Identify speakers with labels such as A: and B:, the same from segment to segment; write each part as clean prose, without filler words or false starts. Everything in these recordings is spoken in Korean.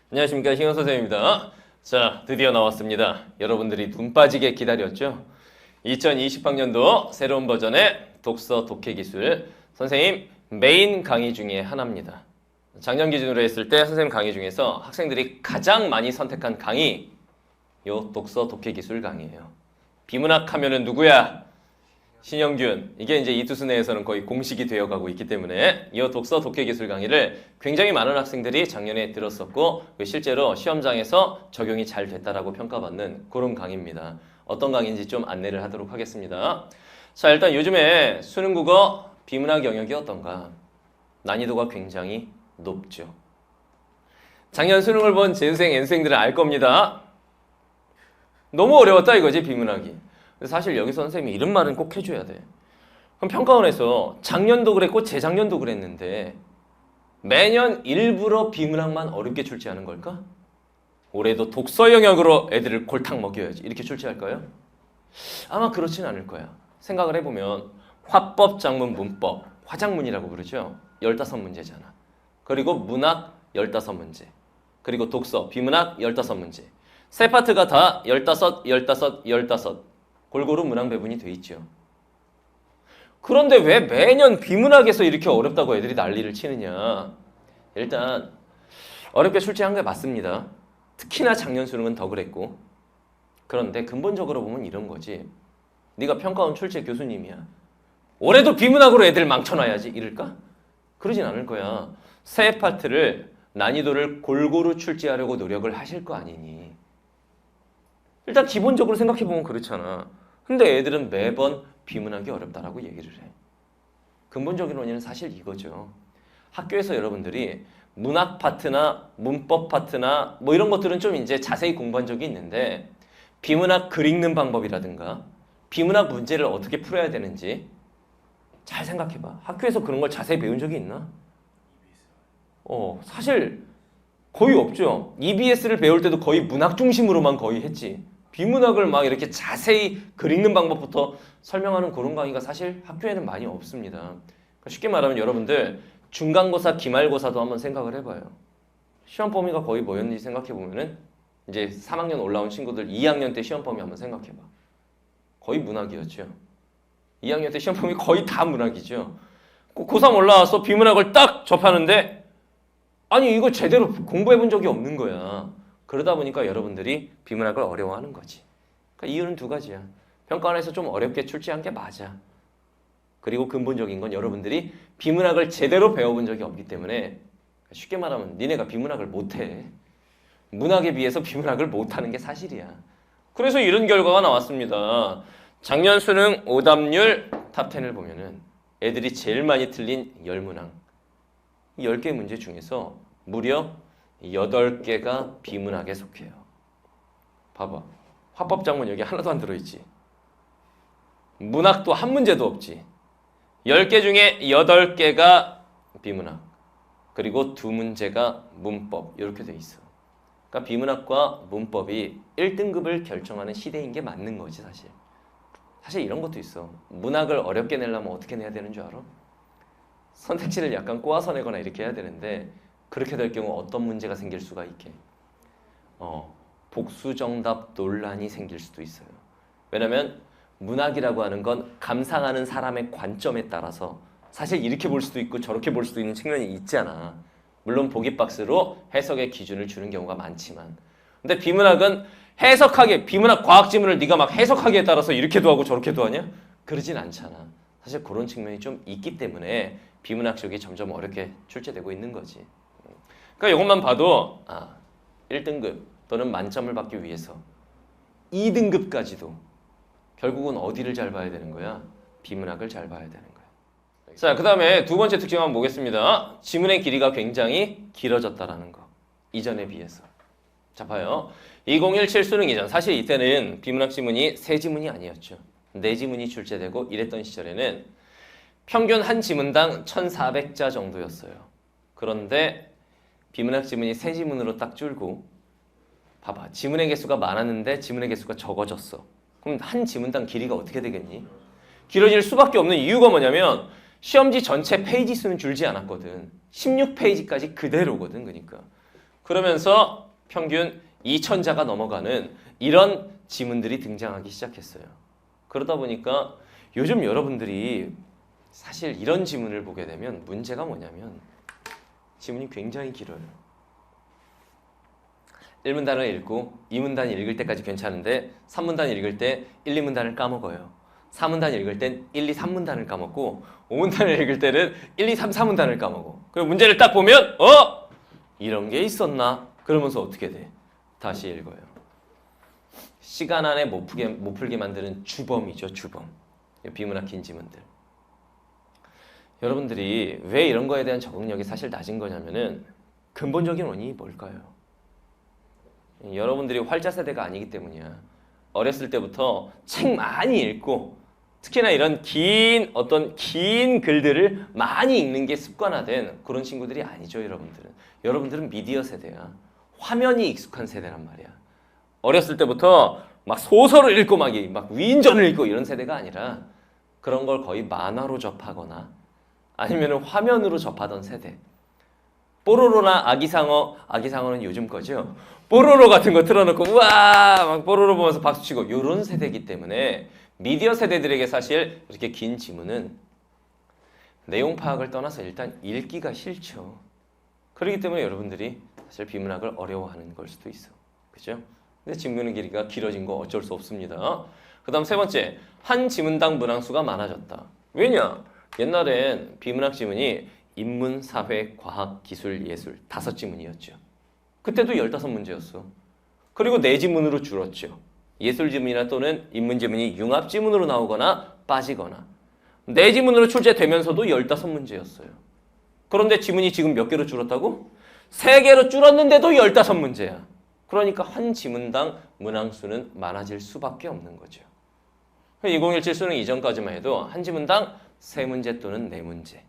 A: 안녕하십니까, 희영 선생님입니다. 자, 드디어 나왔습니다. 여러분들이 눈 빠지게 기다렸죠? 2020학년도 새로운 버전의 독서 독해 기술 선생님 메인 강의 중에 하나입니다. 작년 기준으로 했을 때 선생님 강의 중에서 학생들이 가장 많이 선택한 강의 요 독서 독해 기술 강의예요. 비문학 하면은 누구야? 신영균. 이게 이제 이투스 내에서는 거의 공식이 되어가고 있기 때문에 이 독서 독해 기술 강의를 굉장히 많은 학생들이 작년에 들었었고 실제로 시험장에서 적용이 잘 됐다라고 평가받는 그런 강의입니다. 어떤 강의인지 좀 안내를 하도록 하겠습니다. 자, 일단 요즘에 수능 국어 비문학 영역이 어떤가? 난이도가 굉장히 높죠. 작년 수능을 본 재수생, N수생들은 알 겁니다. 너무 어려웠다 이거지, 비문학이. 사실 여기서 선생님이 이런 말은 꼭 해줘야 돼. 그럼 평가원에서 작년도 그랬고 재작년도 그랬는데 매년 일부러 비문학만 어렵게 출제하는 걸까? 올해도 독서 영역으로 애들을 골탕 먹여야지 이렇게 출제할까요? 아마 그렇진 않을 거야. 생각을 해보면 화법, 작문, 문법, 화작문이라고 부르죠. 15문제잖아. 그리고 문학 15문제. 그리고 독서, 비문학 15문제. 세 파트가 다 15, 15, 15. 골고루 문항 배분이 돼 있죠. 그런데 왜 매년 비문학에서 이렇게 어렵다고 애들이 난리를 치느냐. 일단 어렵게 출제한 게 맞습니다. 특히나 작년 수능은 더 그랬고. 그런데 근본적으로 보면 이런 거지. 네가 평가원 출제 교수님이야. 올해도 비문학으로 애들 망쳐놔야지 이럴까? 그러진 않을 거야. 세 파트를 난이도를 골고루 출제하려고 노력을 하실 거 아니니. 일단 기본적으로 생각해보면 그렇잖아. 근데 애들은 매번 비문학이 어렵다라고 얘기를 해. 근본적인 원인은 사실 이거죠. 학교에서 여러분들이 문학 파트나 문법 파트나 뭐 이런 것들은 좀 이제 자세히 공부한 적이 있는데 비문학 글 읽는 방법이라든가 비문학 문제를 어떻게 풀어야 되는지 잘 생각해봐. 학교에서 그런 걸 자세히 배운 적이 있나? 사실 거의 없죠. EBS를 배울 때도 거의 문학 중심으로만 거의 했지. 비문학을 막 이렇게 자세히 글 읽는 방법부터 설명하는 그런 강의가 사실 학교에는 많이 없습니다. 그러니까 쉽게 말하면 여러분들 중간고사, 기말고사도 한번 생각을 해봐요. 시험 범위가 거의 뭐였는지 생각해보면은 이제 3학년 올라온 친구들 2학년 때 시험 범위 한번 생각해봐. 거의 문학이었죠. 2학년 때 시험 범위 거의 다 문학이죠. 고3 올라와서 비문학을 딱 접하는데 아니 이거 제대로 공부해본 적이 없는 거야. 그러다 보니까 여러분들이 비문학을 어려워하는 거지. 그러니까 이유는 두 가지야. 평가원에서 좀 어렵게 출제한 게 맞아. 그리고 근본적인 건 여러분들이 비문학을 제대로 배워본 적이 없기 때문에 쉽게 말하면 니네가 비문학을 못해. 문학에 비해서 비문학을 못하는 게 사실이야. 그래서 이런 결과가 나왔습니다. 작년 수능 오답률 탑10을 보면은 애들이 제일 많이 틀린 10문항. 10개 문제 중에서 무려 8개가 비문학에 속해요. 봐봐. 화법작문 여기 하나도 안 들어있지. 문학도 한 문제도 없지. 10개 중에 8개가 비문학. 그리고 2문제가 문법. 이렇게 돼 있어. 그러니까 비문학과 문법이 1등급을 결정하는 시대인 게 맞는 거지 사실. 사실 이런 것도 있어. 문학을 어렵게 내려면 어떻게 내야 되는 줄 알아? 선택지를 약간 꼬아서 내거나 이렇게 해야 되는데 그렇게 될 경우 어떤 문제가 생길 수가 있게? 복수정답 논란이 생길 수도 있어요. 왜냐면 문학이라고 하는 건 감상하는 사람의 관점에 따라서 사실 이렇게 볼 수도 있고 저렇게 볼 수도 있는 측면이 있잖아. 물론 보기박스로 해석의 기준을 주는 경우가 많지만 근데 비문학은 해석하게 비문학 과학 지문을 네가 막 해석하기에 따라서 이렇게도 하고 저렇게도 하냐? 그러진 않잖아. 사실 그런 측면이 좀 있기 때문에 비문학 쪽이 점점 어렵게 출제되고 있는 거지. 그러니까 이것만 봐도 1등급 또는 만점을 받기 위해서 2등급까지도 결국은 어디를 잘 봐야 되는 거야? 비문학을 잘 봐야 되는 거야. 자, 그 다음에 두 번째 특징 한번 보겠습니다. 지문의 길이가 굉장히 길어졌다라는 거. 이전에 비해서. 자, 봐요. 2017 수능 이전. 사실 이때는 비문학 지문이 3지문이 아니었죠. 4지문이 출제되고 이랬던 시절에는 평균 한 지문당 1,400자 정도였어요. 그런데 비문학 지문이 3지문으로 딱 줄고 봐봐. 지문의 개수가 많았는데 지문의 개수가 적어졌어. 그럼 한 지문당 길이가 어떻게 되겠니? 길어질 수밖에 없는 이유가 뭐냐면 시험지 전체 페이지 수는 줄지 않았거든. 16페이지까지 그대로거든. 그러니까 그러면서 평균 2,000자가 넘어가는 이런 지문들이 등장하기 시작했어요. 그러다 보니까 요즘 여러분들이 사실 이런 지문을 보게 되면 문제가 뭐냐면 지문이 굉장히 길어요. 1문단을 읽고 2문단 읽을 때까지 괜찮은데 3문단 읽을 때 1, 2문단을 까먹어요. 4문단 읽을 땐 1, 2, 3문단을 까먹고 5문단을 읽을 때는 1, 2, 3, 4문단을 까먹어. 그리고 문제를 딱 보면 이런 게 있었나? 그러면서 어떻게 돼? 다시 읽어요. 시간 안에 못 풀게 만드는 주범이죠. 주범. 비문학 긴 지문들. 여러분들이 왜 이런 거에 대한 적응력이 사실 낮은 거냐면은 근본적인 원인이 뭘까요? 여러분들이 활자 세대가 아니기 때문이야. 어렸을 때부터 책 많이 읽고 특히나 이런 긴 글들을 많이 읽는 게 습관화된 그런 친구들이 아니죠, 여러분들은. 여러분들은 미디어 세대야. 화면이 익숙한 세대란 말이야. 어렸을 때부터 막 소설을 읽고 막 위인전을 읽고 이런 세대가 아니라 그런 걸 거의 만화로 접하거나 아니면 화면으로 접하던 세대. 뽀로로나 아기상어는 요즘 거죠. 뽀로로 같은 거 틀어놓고 우와 막 뽀로로 보면서 박수치고 이런 세대이기 때문에 미디어 세대들에게 사실 이렇게 긴 지문은 내용 파악을 떠나서 일단 읽기가 싫죠. 그렇기 때문에 여러분들이 사실 비문학을 어려워하는 걸 수도 있어. 그죠? 근데 지문의 길이가 길어진 거 어쩔 수 없습니다. 그 다음 세 번째, 한 지문당 문항수가 많아졌다. 왜냐? 옛날엔 비문학 지문이 인문, 사회, 과학, 기술, 예술 5지문이었죠. 그때도 15문제였어. 그리고 4지문으로 줄었죠. 예술 지문이나 또는 인문 지문이 융합 지문으로 나오거나 빠지거나 4지문으로 출제되면서도 15문제였어요. 그런데 지문이 지금 몇 개로 줄었다고? 3개로 줄었는데도 15문제야. 그러니까 한 지문당 문항수는 많아질 수밖에 없는 거죠. 2017 수능 이전까지만 해도 한 지문당 3문제 또는 4문제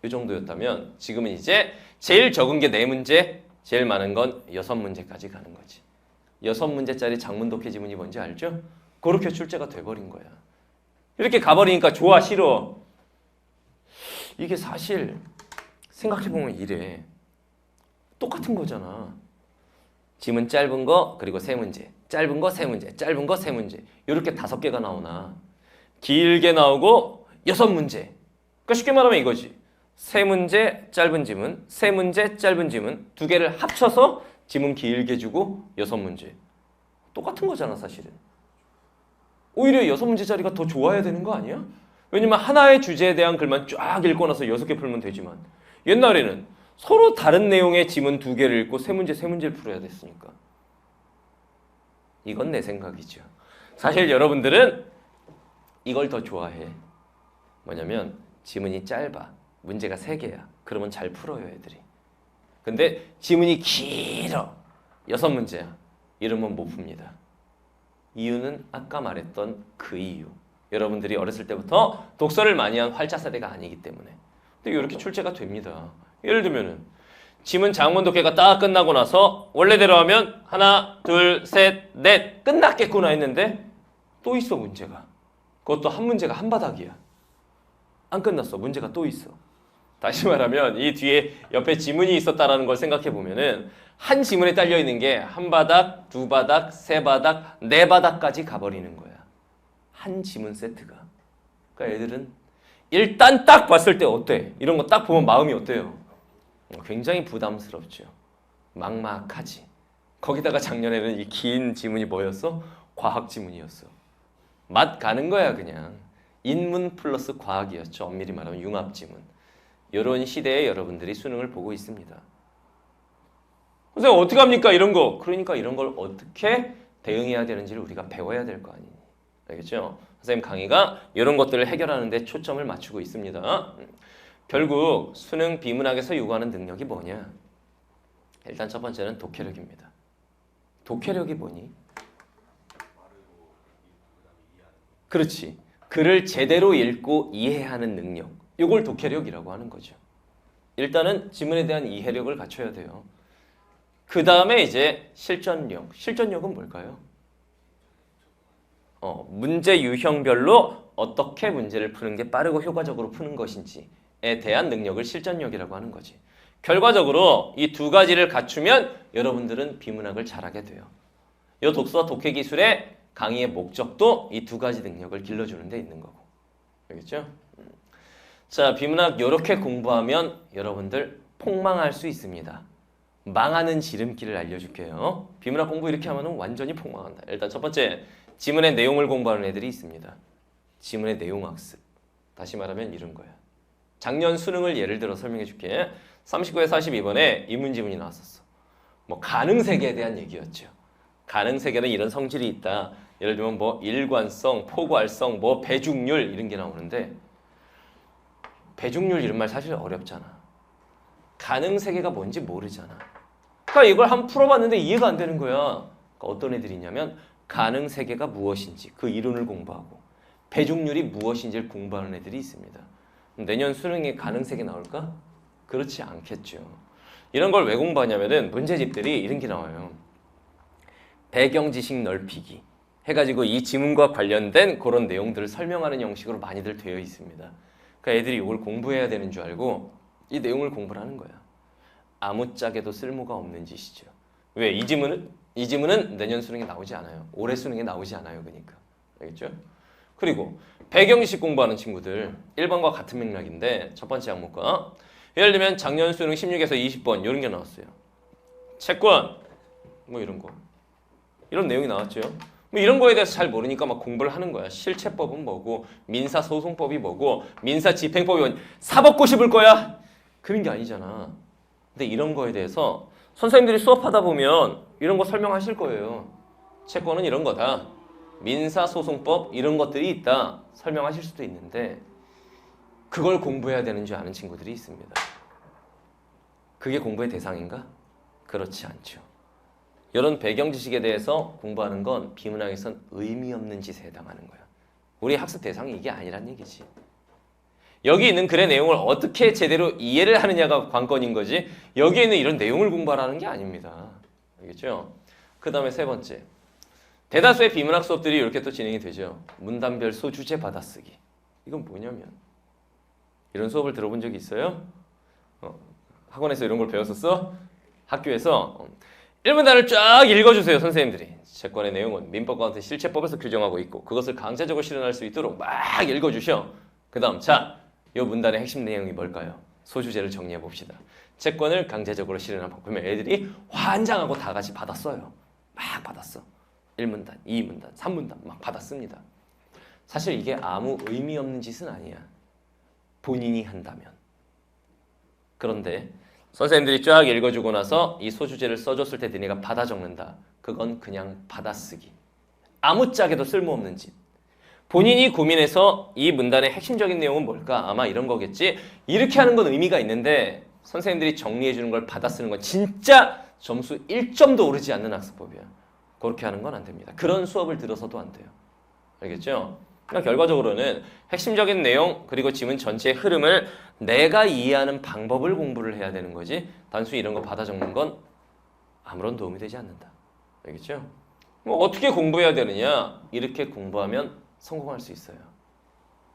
A: 이 정도였다면 지금은 이제 제일 적은 게 4문제, 제일 많은 건 6문제까지 가는 거지. 6문제짜리 장문 독해 지문이 뭔지 알죠? 그렇게 출제가 돼버린 거야. 이렇게 가버리니까 좋아, 싫어? 이게 사실 생각해보면 이래. 똑같은 거잖아. 지문 짧은 거 그리고 3문제, 짧은 거 3문제, 짧은 거 3문제 이렇게 5개가 나오나 길게 나오고 6문제. 그러니까 쉽게 말하면 이거지. 3문제 짧은 지문, 3문제 짧은 지문 2개를 합쳐서 지문 길게 주고 6문제. 똑같은 거잖아 사실은. 오히려 6문제짜리가 더 좋아야 되는 거 아니야? 왜냐면 하나의 주제에 대한 글만 쫙 읽고 나서 6개 풀면 되지만 옛날에는 서로 다른 내용의 지문 2개를 읽고 3문제를 풀어야 됐으니까. 이건 내 생각이죠. 사실 여러분들은 이걸 더 좋아해. 뭐냐면 지문이 짧아. 문제가 3개야. 그러면 잘 풀어요, 애들이. 근데 지문이 길어. 6문제야. 이러면 못 풉니다. 이유는 아까 말했던 그 이유. 여러분들이 어렸을 때부터 독서를 많이 한 활자 세대가 아니기 때문에. 근데 이렇게 출제가 됩니다. 예를 들면은 지문 장문 독해가 딱 끝나고 나서 원래대로 하면 하나, 둘, 셋, 넷 끝났겠구나 했는데 또 있어 문제가. 그것도 한 문제가 한 바닥이야. 안 끝났어. 문제가 또 있어. 다시 말하면 이 뒤에 옆에 지문이 있었다라는 걸 생각해 보면은 한 지문에 딸려 있는 게 한 바닥, 2바닥, 3바닥, 4바닥까지 가버리는 거야. 한 지문 세트가. 그러니까 애들은 일단 딱 봤을 때 어때? 이런 거 딱 보면 마음이 어때요? 굉장히 부담스럽죠. 막막하지. 거기다가 작년에는 이 긴 지문이 뭐였어? 과학 지문이었어. 맛 가는 거야 그냥. 인문 플러스 과학이었죠. 엄밀히 말하면 융합 지문. 이런 시대에 여러분들이 수능을 보고 있습니다. 선생님 어떻게 합니까 이런 거? 그러니까 이런 걸 어떻게 대응해야 되는지를 우리가 배워야 될 거 아니니. 알겠죠? 선생님 강의가 이런 것들을 해결하는 데 초점을 맞추고 있습니다. 결국 수능 비문학에서 요구하는 능력이 뭐냐? 일단 첫 번째는 독해력입니다. 독해력이 뭐니? 그렇지. 글을 제대로 읽고 이해하는 능력. 이걸 독해력이라고 하는 거죠. 일단은 지문에 대한 이해력을 갖춰야 돼요. 그 다음에 이제 실전력. 실전력은 뭘까요? 문제 유형별로 어떻게 문제를 푸는 게 빠르고 효과적으로 푸는 것인지에 대한 능력을 실전력이라고 하는 거지. 결과적으로 이 두 가지를 갖추면 여러분들은 비문학을 잘하게 돼요. 이 독서 독해 기술의 강의의 목적도 이 두 가지 능력을 길러주는 데 있는 거고. 알겠죠? 자, 비문학 이렇게 공부하면 여러분들 폭망할 수 있습니다. 망하는 지름길을 알려줄게요. 비문학 공부 이렇게 하면 완전히 폭망한다. 일단 첫 번째, 지문의 내용을 공부하는 애들이 있습니다. 지문의 내용 학습. 다시 말하면 이런 거야. 작년 수능을 예를 들어 설명해 줄게. 39회 42번에 인문지문이 나왔었어. 뭐 가능세계에 대한 얘기였죠. 가능세계는 이런 성질이 있다. 예를 들면 뭐 일관성, 포괄성, 뭐 배중률 이런 게 나오는데 배중률 이런 말 사실 어렵잖아. 가능세계가 뭔지 모르잖아. 그러니까 이걸 한번 풀어봤는데 이해가 안 되는 거야. 그러니까 어떤 애들이 있냐면 가능세계가 무엇인지 그 이론을 공부하고 배중률이 무엇인지를 공부하는 애들이 있습니다. 내년 수능에 가능세계 나올까? 그렇지 않겠죠. 이런 걸 왜 공부하냐면은 문제집들이 이런 게 나와요. 배경지식 넓히기 해가지고 이 지문과 관련된 그런 내용들을 설명하는 형식으로 많이들 되어 있습니다. 그러니까 애들이 이걸 공부해야 되는 줄 알고 이 내용을 공부를 하는 거야. 아무짝에도 쓸모가 없는 짓이죠. 왜? 이 지문은 내년 수능에 나오지 않아요. 올해 수능에 나오지 않아요. 그러니까. 알겠죠? 그리고 배경지식 공부하는 친구들 1번과 같은 맥락인데 첫 번째 항목과 예를 들면 작년 수능 16에서 20번 이런 게 나왔어요. 채권 뭐 이런 거. 이런 내용이 나왔죠. 뭐 이런 거에 대해서 잘 모르니까 막 공부를 하는 거야. 실체법은 뭐고 민사소송법이 뭐고 민사집행법이 뭐고 사법고 씹을 거야? 그런 게 아니잖아. 근데 이런 거에 대해서 선생님들이 수업하다 보면 이런 거 설명하실 거예요. 채권은 이런 거다. 민사소송법 이런 것들이 있다. 설명하실 수도 있는데 그걸 공부해야 되는 줄 아는 친구들이 있습니다. 그게 공부의 대상인가? 그렇지 않죠. 이런 배경 지식에 대해서 공부하는 건 비문학에선 의미 없는 짓에 해당하는 거야. 우리 학습 대상이 이게 아니란 얘기지. 여기 있는 글의 내용을 어떻게 제대로 이해를 하느냐가 관건인 거지 여기에 있는 이런 내용을 공부하라는 게 아닙니다. 알겠죠? 그 다음에 세 번째. 대다수의 비문학 수업들이 이렇게 또 진행이 되죠. 문단별 소주제 받아쓰기. 이건 뭐냐면 이런 수업을 들어본 적이 있어요? 학원에서 이런 걸 배웠었어? 학교에서 1문단을 쫙 읽어주세요. 선생님들이. 채권의 내용은 민법과 같은 실체법에서 규정하고 있고 그것을 강제적으로 실현할 수 있도록 막 읽어주셔. 그 다음 자, 이 문단의 핵심 내용이 뭘까요? 소주제를 정리해 봅시다. 채권을 강제적으로 실현한 법. 그러면 애들이 환장하고 다 같이 받았어요. 막 받았어. 1문단, 2문단, 3문단 막 받았습니다. 사실 이게 아무 의미 없는 짓은 아니야. 본인이 한다면. 그런데 선생님들이 쫙 읽어주고 나서 이 소주제를 써줬을 때 너네가 받아 적는다. 그건 그냥 받아쓰기. 아무짝에도 쓸모없는 짓. 본인이 고민해서 이 문단의 핵심적인 내용은 뭘까? 아마 이런 거겠지? 이렇게 하는 건 의미가 있는데 선생님들이 정리해주는 걸 받아쓰는 건 진짜 점수 1점도 오르지 않는 학습법이야. 그렇게 하는 건 안 됩니다. 그런 수업을 들어서도 안 돼요. 알겠죠? 그러니까 결과적으로는 핵심적인 내용 그리고 지문 전체의 흐름을 내가 이해하는 방법을 공부를 해야 되는 거지 단순히 이런 거 받아 적는 건 아무런 도움이 되지 않는다. 알겠죠? 뭐 어떻게 공부해야 되느냐? 이렇게 공부하면 성공할 수 있어요.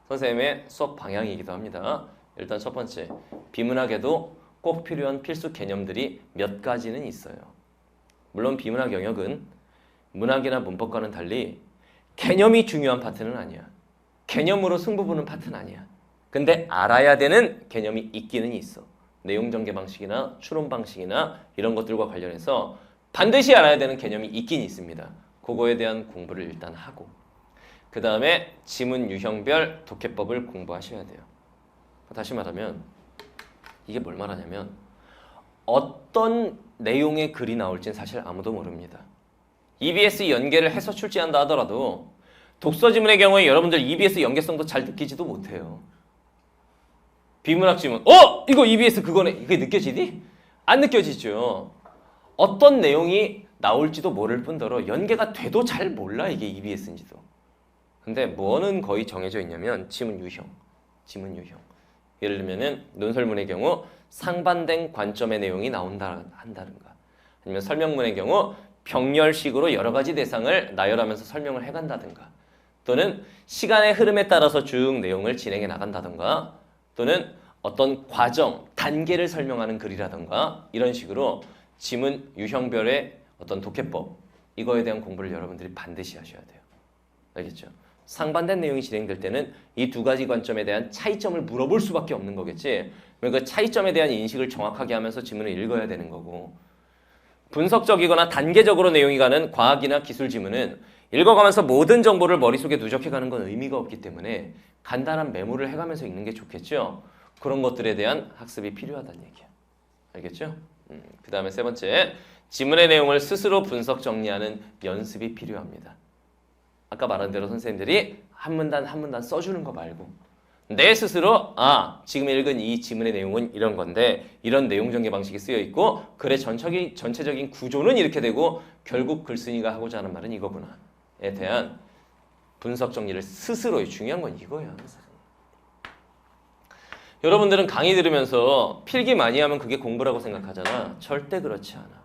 A: 선생님의 수업 방향이기도 합니다. 일단 첫 번째, 비문학에도 꼭 필요한 필수 개념들이 몇 가지는 있어요. 물론 비문학 영역은 문학이나 문법과는 달리 개념이 중요한 파트는 아니야. 개념으로 승부 보는 파트는 아니야. 근데 알아야 되는 개념이 있기는 있어. 내용 전개 방식이나 추론 방식이나 이런 것들과 관련해서 반드시 알아야 되는 개념이 있긴 있습니다. 그거에 대한 공부를 일단 하고 그 다음에 지문 유형별 독해법을 공부하셔야 돼요. 다시 말하면 이게 뭘 말하냐면 어떤 내용의 글이 나올지는 사실 아무도 모릅니다. EBS 연계를 해서 출제한다 하더라도 독서 지문의 경우에 여러분들 EBS 연계성도 잘 느끼지도 못해요. 비문학 지문, 이거 EBS 그거네. 이게 느껴지니? 안 느껴지죠. 어떤 내용이 나올지도 모를 뿐더러 연계가 돼도 잘 몰라 이게 EBS인지도. 근데 뭐는 거의 정해져 있냐면 지문 유형. 예를 들면은 논설문의 경우 상반된 관점의 내용이 나온다 한다든가 아니면 설명문의 경우 병렬식으로 여러 가지 대상을 나열하면서 설명을 해간다든가 또는 시간의 흐름에 따라서 쭉 내용을 진행해 나간다든가 또는 어떤 과정, 단계를 설명하는 글이라든가 이런 식으로 지문 유형별의 어떤 독해법 이거에 대한 공부를 여러분들이 반드시 하셔야 돼요. 알겠죠? 상반된 내용이 진행될 때는 이 두 가지 관점에 대한 차이점을 물어볼 수밖에 없는 거겠지. 그 차이점에 대한 인식을 정확하게 하면서 지문을 읽어야 되는 거고, 분석적이거나 단계적으로 내용이 가는 과학이나 기술 지문은 읽어가면서 모든 정보를 머릿속에 누적해가는 건 의미가 없기 때문에 간단한 메모를 해가면서 읽는 게 좋겠죠. 그런 것들에 대한 학습이 필요하다는 얘기야. 알겠죠? 그 다음에 세 번째, 지문의 내용을 스스로 분석 정리하는 연습이 필요합니다. 아까 말한 대로 선생님들이 한 문단 한 문단 써주는 거 말고 내 스스로 지금 읽은 이 지문의 내용은 이런 건데 이런 내용 전개 방식이 쓰여 있고 글의 전체적인 구조는 이렇게 되고 결국 글쓴이가 하고자 하는 말은 이거구나에 대한 분석 정리를 스스로 중요한 건 이거야. 여러분들은 강의 들으면서 필기 많이 하면 그게 공부라고 생각하잖아. 절대 그렇지 않아.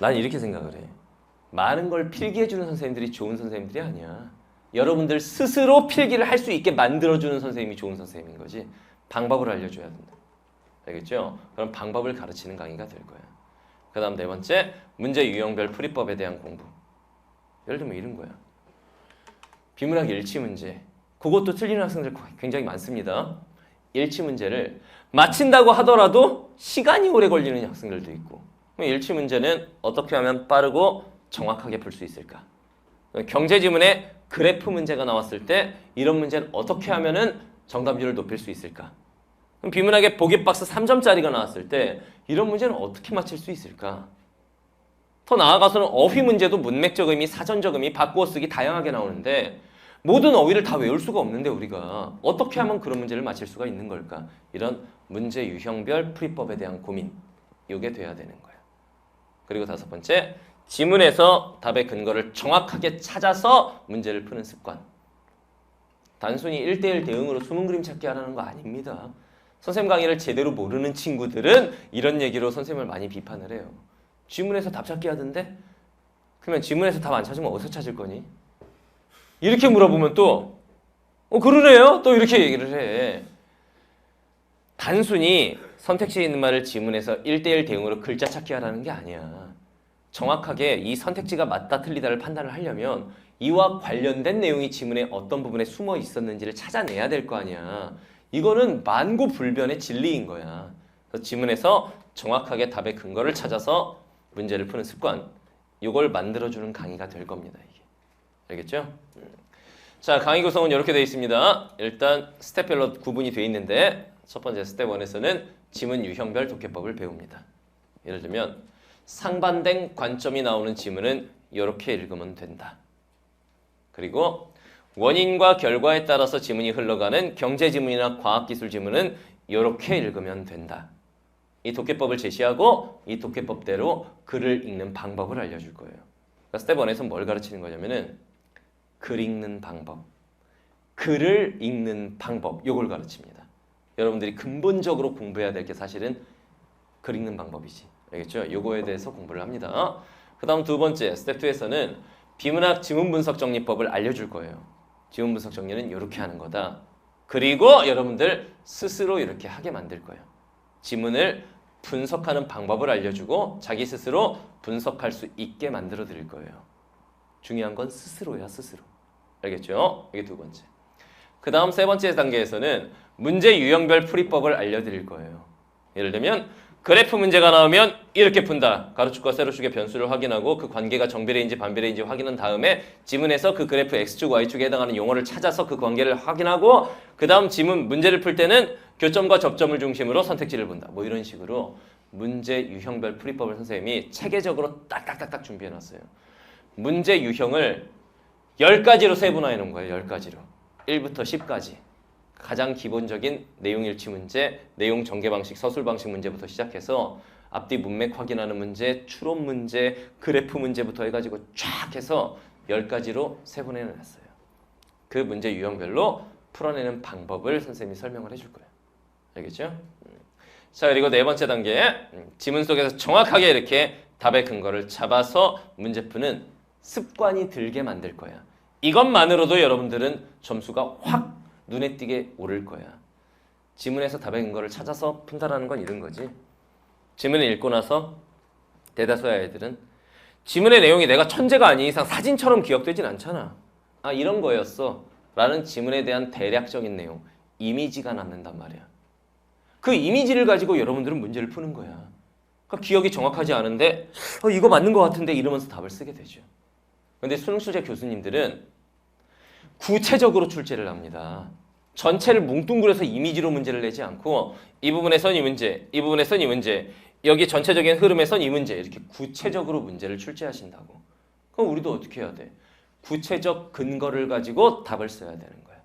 A: 난 이렇게 생각을 해. 많은 걸 필기해주는 선생님들이 좋은 선생님들이 아니야. 여러분들 스스로 필기를 할 수 있게 만들어주는 선생님이 좋은 선생님인 거지. 방법을 알려줘야 된다. 알겠죠? 그럼 방법을 가르치는 강의가 될 거야. 그 다음 네 번째, 문제 유형별 풀이법에 대한 공부. 예를 들면 이런 거야. 비문학 일치 문제. 그것도 틀리는 학생들 굉장히 많습니다. 일치 문제를 마친다고 하더라도 시간이 오래 걸리는 학생들도 있고, 일치 문제는 어떻게 하면 빠르고 정확하게 풀 수 있을까? 경제 지문에 그래프 문제가 나왔을 때 이런 문제는 어떻게 하면은 정답률을 높일 수 있을까? 그럼 비문학에 보기 박스 3점짜리가 나왔을 때 이런 문제는 어떻게 맞힐 수 있을까? 더 나아가서는 어휘 문제도 문맥적 의미, 사전적 의미, 바꾸어 쓰기 다양하게 나오는데 모든 어휘를 다 외울 수가 없는데 우리가 어떻게 하면 그런 문제를 맞힐 수가 있는 걸까? 이런 문제 유형별 풀이법에 대한 고민, 이게 돼야 되는 거예요. 그리고 다섯 번째, 지문에서 답의 근거를 정확하게 찾아서 문제를 푸는 습관. 단순히 1대1 대응으로 숨은 그림 찾기 하라는 거 아닙니다. 선생님 강의를 제대로 모르는 친구들은 이런 얘기로 선생님을 많이 비판을 해요. 지문에서 답 찾기 하던데? 그러면 지문에서 답 안 찾으면 어디서 찾을 거니? 이렇게 물어보면 또 그러네요? 또 이렇게 얘기를 해. 단순히 선택지에 있는 말을 지문에서 1대1 대응으로 글자 찾기 하라는 게 아니야. 정확하게 이 선택지가 맞다 틀리다를 판단을 하려면 이와 관련된 내용이 지문의 어떤 부분에 숨어 있었는지를 찾아내야 될 거 아니야. 이거는 만고불변의 진리인 거야. 그래서 지문에서 정확하게 답의 근거를 찾아서 문제를 푸는 습관, 이걸 만들어주는 강의가 될 겁니다. 이게. 알겠죠? 자, 강의 구성은 이렇게 되어 있습니다. 일단 스텝별로 구분이 되어 있는데 첫 번째 스텝 1에서는 지문 유형별 독해법을 배웁니다. 예를 들면 상반된 관점이 나오는 지문은 이렇게 읽으면 된다. 그리고 원인과 결과에 따라서 지문이 흘러가는 경제 지문이나 과학기술 지문은 이렇게 읽으면 된다. 이 독해법을 제시하고 이 독해법대로 글을 읽는 방법을 알려줄 거예요. 그러니까 스텝 1에서는 뭘 가르치는 거냐면은 글 읽는 방법, 글을 읽는 방법, 요걸 가르칩니다. 여러분들이 근본적으로 공부해야 될 게 사실은 글 읽는 방법이지. 알겠죠? 요거에 대해서 공부를 합니다. 그 다음 두 번째, 스텝 2에서는 비문학 지문 분석 정리법을 알려줄 거예요. 지문 분석 정리는 이렇게 하는 거다. 그리고 여러분들 스스로 이렇게 하게 만들 거예요. 지문을 분석하는 방법을 알려주고 자기 스스로 분석할 수 있게 만들어 드릴 거예요. 중요한 건 스스로야, 스스로. 알겠죠? 이게 두 번째. 그 다음 세 번째 단계에서는 문제 유형별 풀이법을 알려드릴 거예요. 예를 들면 그래프 문제가 나오면 이렇게 푼다. 가로축과 세로축의 변수를 확인하고 그 관계가 정비례인지 반비례인지 확인한 다음에 지문에서 그 그래프 X축, Y축에 해당하는 용어를 찾아서 그 관계를 확인하고 그 다음 지문 문제를 풀 때는 교점과 접점을 중심으로 선택지를 본다. 뭐 이런 식으로 문제 유형별 풀이법을 선생님이 체계적으로 딱딱딱딱 준비해놨어요. 문제 유형을 10가지로 세분화해 놓은 거예요. 10가지로. 1부터 10까지. 가장 기본적인 내용 일치 문제, 내용 전개 방식, 서술 방식 문제부터 시작해서 앞뒤 문맥 확인하는 문제, 추론 문제, 그래프 문제부터 해가지고 쫙 해서 10가지로 세분해 놨어요. 그 문제 유형별로 풀어내는 방법을 선생님이 설명을 해줄 거예요. 알겠죠? 자, 그리고 네 번째 단계, 지문 속에서 정확하게 이렇게 답의 근거를 잡아서 문제 푸는 습관이 들게 만들 거야. 이것만으로도 여러분들은 점수가 확 눈에 띄게 오를 거야. 지문에서 답의 근거를 찾아서 푼다라는 건 이런 거지. 지문을 읽고 나서 대다수의 아이들은 지문의 내용이 내가 천재가 아닌 이상 사진처럼 기억되진 않잖아. 아, 이런 거였어 라는 지문에 대한 대략적인 내용, 이미지가 남는단 말이야. 그 이미지를 가지고 여러분들은 문제를 푸는 거야. 그러니까 기억이 정확하지 않은데 이거 맞는 것 같은데 이러면서 답을 쓰게 되죠. 그런데 수능출제 교수님들은 구체적으로 출제를 합니다. 전체를 뭉뚱그려서 이미지로 문제를 내지 않고 이 부분에선 이 문제, 이 부분에선 이 문제, 여기 전체적인 흐름에선 이 문제, 이렇게 구체적으로 문제를 출제하신다고. 그럼 우리도 어떻게 해야 돼? 구체적 근거를 가지고 답을 써야 되는 거야.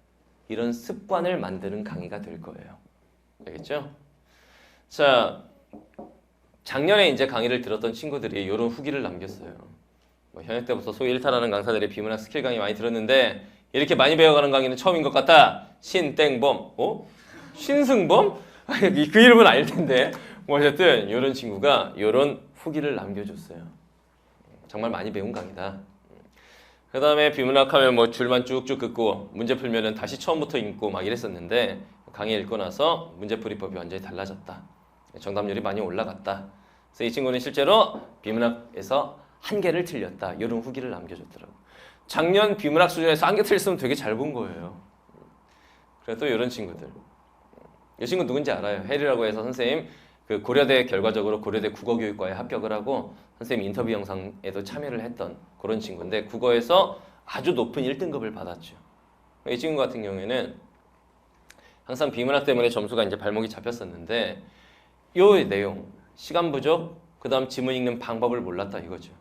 A: 이런 습관을 만드는 강의가 될 거예요. 알겠죠? 자, 작년에 이제 강의를 들었던 친구들이 이런 후기를 남겼어요. 뭐 현역 때부터 소위 일탈하는 강사들의 비문학 스킬 강의 많이 들었는데 이렇게 많이 배워가는 강의는 처음인 것 같다. 신땡범, 신승범? 그 이름은 알 텐데. 뭐 어쨌든 이런 친구가 이런 후기를 남겨줬어요. 정말 많이 배운 강의다. 그 다음에 비문학 하면 뭐 줄만 쭉쭉 긋고 문제 풀면은 다시 처음부터 읽고 막 이랬었는데 강의 읽고 나서 문제풀이법이 완전히 달라졌다. 정답률이 많이 올라갔다. 그래서 이 친구는 실제로 비문학에서 한 개를 틀렸다. 이런 후기를 남겨줬더라고. 작년 비문학 수준에서 한 개 틀렸으면 되게 잘 본 거예요. 그래 또 이런 친구들. 이 친구 누군지 알아요. 해리라고 해서 선생님 그 고려대 결과적으로 고려대 국어교육과에 합격을 하고 선생님 인터뷰 영상에도 참여를 했던 그런 친구인데 국어에서 아주 높은 1등급을 받았죠. 이 친구 같은 경우에는 항상 비문학 때문에 점수가 이제 발목이 잡혔었는데 요 내용, 시간 부족, 그 다음 지문 읽는 방법을 몰랐다 이거죠.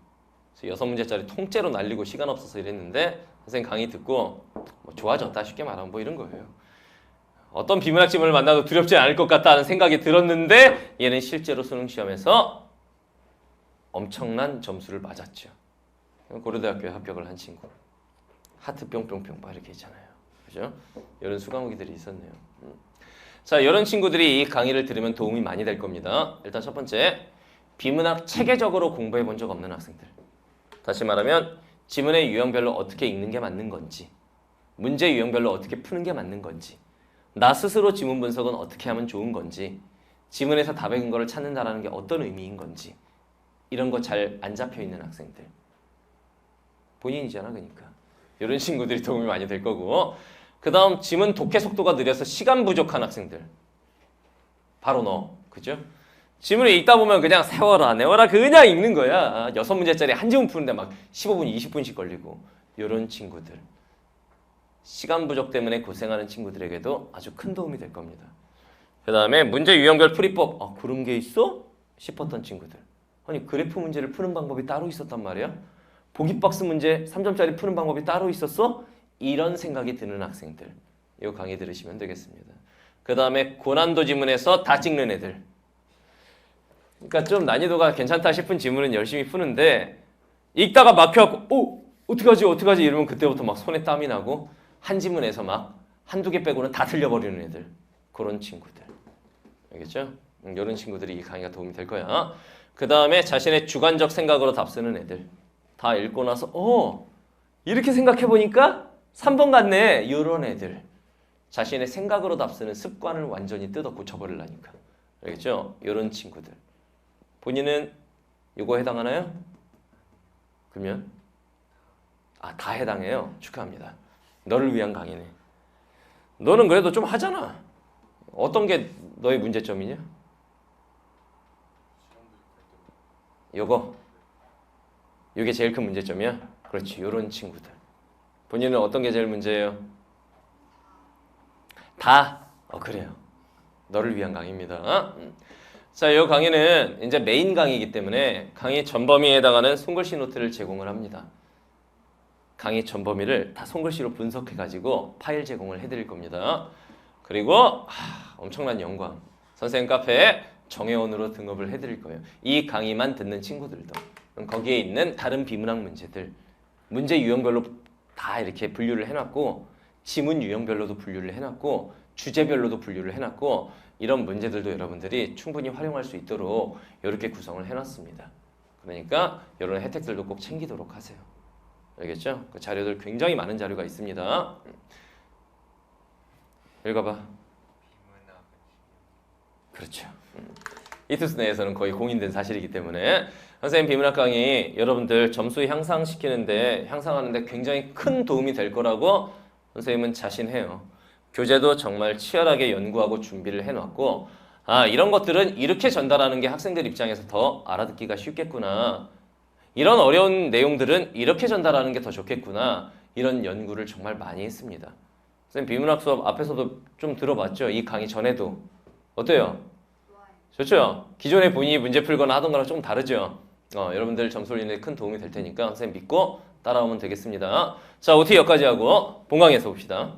A: 그래서 6문제짜리 통째로 날리고 시간 없어서 이랬는데 선생님 강의 듣고 뭐 좋아졌다 쉽게 말하면 뭐 이런 거예요. 어떤 비문학 지문을 만나도 두렵지 않을 것 같다는 생각이 들었는데 얘는 실제로 수능시험에서 엄청난 점수를 맞았죠. 고려대학교에 합격을 한 친구. 하트 뿅뿅뿅 막 이렇게 있잖아요. 그죠? 이런 수강후기들이 있었네요. 자, 이런 친구들이 이 강의를 들으면 도움이 많이 될 겁니다. 일단 첫 번째, 비문학 체계적으로 공부해 본 적 없는 학생들. 다시 말하면 지문의 유형별로 어떻게 읽는 게 맞는 건지, 문제 유형별로 어떻게 푸는 게 맞는 건지, 나 스스로 지문 분석은 어떻게 하면 좋은 건지, 지문에서 답의 근거를 찾는다는 게 어떤 의미인 건지 이런 거 잘 안 잡혀 있는 학생들. 본인이잖아, 그러니까. 이런 친구들이 도움이 많이 될 거고, 그 다음 지문 독해 속도가 느려서 시간 부족한 학생들. 바로 너, 그죠? 지문을 읽다 보면 그냥 세워라 내워라 그냥 읽는 거야. 6문제짜리 한 지문 푸는데 막 15분, 20분씩 걸리고. 이런 친구들. 시간 부족 때문에 고생하는 친구들에게도 아주 큰 도움이 될 겁니다. 그 다음에 문제 유형별 풀이법. 그런 게 있어? 싶었던 친구들. 아니 그래프 문제를 푸는 방법이 따로 있었단 말이야? 보기 박스 문제 3점짜리 푸는 방법이 따로 있었어? 이런 생각이 드는 학생들. 이 강의 들으시면 되겠습니다. 그 다음에 고난도 지문에서 다 찍는 애들. 그러니까 좀 난이도가 괜찮다 싶은 지문은 열심히 푸는데 읽다가 막혀갖고 어떡하지 이러면 그때부터 막 손에 땀이 나고 한 지문에서 막 한두 개 빼고는 다 틀려버리는 애들. 그런 친구들. 알겠죠? 이런 친구들이 이 강의가 도움이 될 거야. 그 다음에 자신의 주관적 생각으로 답 쓰는 애들. 다 읽고 나서 이렇게 생각해보니까 3번 같네. 이런 애들. 자신의 생각으로 답 쓰는 습관을 완전히 뜯어 고쳐버리려니까. 알겠죠? 이런 친구들. 본인은 이거 해당하나요? 그러면 다 해당해요. 축하합니다. 너를 위한 강의네. 너는 그래도 좀 하잖아. 어떤 게 너의 문제점이냐? 이게 제일 큰 문제점이야? 그렇지. 이런 친구들. 본인은 어떤 게 제일 문제예요? 다? 그래요. 너를 위한 강의입니다. 자, 이 강의는 이제 메인 강의이기 때문에 강의 전범위에 해당하는 손글씨 노트를 제공을 합니다. 강의 전범위를 다 손글씨로 분석해가지고 파일 제공을 해드릴 겁니다. 그리고 엄청난 영광. 선생님 카페에 정회원으로 등록을 해드릴 거예요. 이 강의만 듣는 친구들도. 거기에 있는 다른 비문학 문제들. 문제 유형별로 다 이렇게 분류를 해놨고 지문 유형별로도 분류를 해놨고 주제별로도 분류를 해놨고 이런 문제들도 여러분들이 충분히 활용할 수 있도록 이렇게 구성을 해놨습니다. 그러니까 이런 혜택들도 꼭 챙기도록 하세요. 알겠죠? 그 자료들 굉장히 많은 자료가 있습니다. 읽어봐. 그렇죠. 이투스 내에서는 거의 공인된 사실이기 때문에 선생님 비문학 강의 여러분들 점수 향상시키는데 향상하는데 굉장히 큰 도움이 될 거라고 선생님은 자신해요. 교재도 정말 치열하게 연구하고 준비를 해놨고 이런 것들은 이렇게 전달하는 게 학생들 입장에서 더 알아듣기가 쉽겠구나. 이런 어려운 내용들은 이렇게 전달하는 게 더 좋겠구나. 이런 연구를 정말 많이 했습니다. 선생님 비문학 수업 앞에서도 좀 들어봤죠? 이 강의 전에도. 어때요? 좋죠? 기존에 본인이 문제 풀거나 하던 거랑 좀 다르죠? 여러분들 점수 올리는 데 큰 도움이 될 테니까 선생님 믿고 따라오면 되겠습니다. 자, OT 여기까지 하고 본강에서 봅시다.